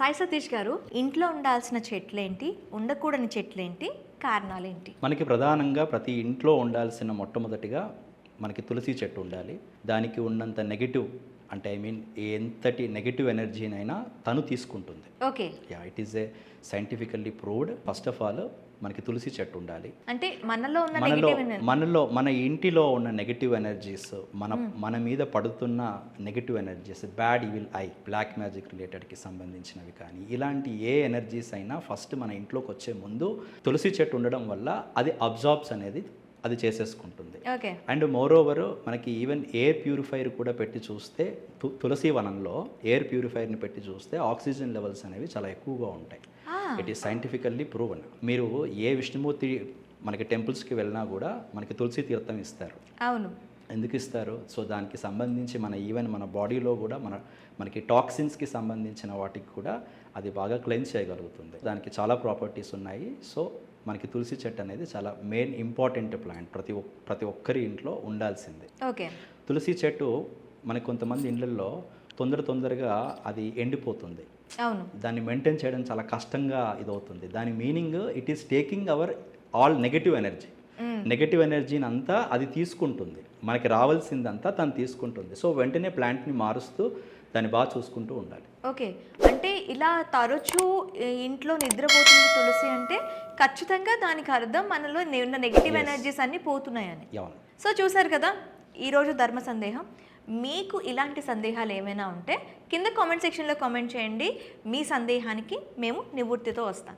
సాయి సతీష్ గారు, ఇంట్లో ఉండాల్సిన చెట్లేంటి, ఉండకూడని చెట్లేంటి, కారణాలేంటి? మనకి ప్రధానంగా ప్రతి ఇంట్లో ఉండాల్సిన మొట్టమొదటిగా మనకి తులసి చెట్టు ఉండాలి. దానికి ఉన్నంత నెగెటివ్ అంటే ఎంతటి నెగెటివ్ ఎనర్జీనైనా తను తీసుకుంటుంది. Okay. It is a scientifically proved. First of all మనకి తులసి చెట్టు ఉండాలి. అంటే మనలో ఉన్న నెగటివ్ ఎనర్జీ, మన ఇంటిలో ఉన్న నెగటివ్ ఎనర్జీస్, మన మీద పడుతున్న negative energies, bad evil eye, black magic రిలేటెడ్కి సంబంధించినవి కానీ ఇలాంటి ఏ ఎనర్జీస్ అయినా ఫస్ట్ మన ఇంట్లోకి వచ్చే ముందు తులసి చెట్టు ఉండడం వల్ల అది అబ్జార్బ్స్ అనేది అది చేసేసుకుంటుంది. ఓకే. అండ్ మోరోవర్ మనకి ఈవెన్ ఎయిర్ ప్యూరిఫైర్ కూడా పెట్టి చూస్తే తులసి వనంలో ఎయిర్ ప్యూరిఫైర్ని పెట్టి చూస్తే ఆక్సిజన్ లెవెల్స్ అనేవి చాలా ఎక్కువగా ఉంటాయి. It is scientifically proven. మీరు ఏ విష్ణుమూర్తి మనకి టెంపుల్స్కి వెళ్ళినా కూడా మనకి తులసి తీర్థం ఇస్తారు. అవును. ఎందుకు ఇస్తారు? సో దానికి సంబంధించి మన బాడీలో కూడా మనకి టాక్సిన్స్కి సంబంధించిన వాటికి కూడా అది బాగా క్లెన్స్ చేయగలుగుతుంది. దానికి చాలా ప్రాపర్టీస్ ఉన్నాయి. సో మనకి తులసి చెట్టు అనేది చాలా మెయిన్ ఇంపార్టెంట్ ప్లాంట్, ప్రతి ఒక్కరి ఇంట్లో ఉండాల్సిందే. ఓకే. తులసి చెట్టు మనకి కొంతమంది ఇళ్ళల్లో తొందరగా అది ఎండిపోతుంది. అవును. దాన్ని మెయింటైన్ చేయడం చాలా కష్టంగా ఇదవుతుంది. దాని meaning it is taking our all negative energy. Negative ఎనర్జీని అంతా అది తీసుకుంటుంది. మనకి రావాల్సిందంతా తను తీసుకుంటుంది. సో వెంటనే ప్లాంట్ని మారుస్తూ దాన్ని బాగా చూసుకుంటూ ఉండాలి. ఓకే. అంటే ఇలా తరచూ ఇంట్లో నిద్రపోతుంది తులసి అంటే ఖచ్చితంగా దానికి అర్థం మనలో ఉన్న నెగిటివ్ ఎనర్జీస్ అన్నీ పోతున్నాయని. సో చూసారు కదా ఈరోజు ధర్మ సందేహం. మీకు ఇలాంటి సందేహాలు ఏమైనా ఉంటే కింద కామెంట్ సెక్షన్లో కామెంట్ చేయండి. మీ సందేహానికి మేము నివృత్తితో వస్తాం.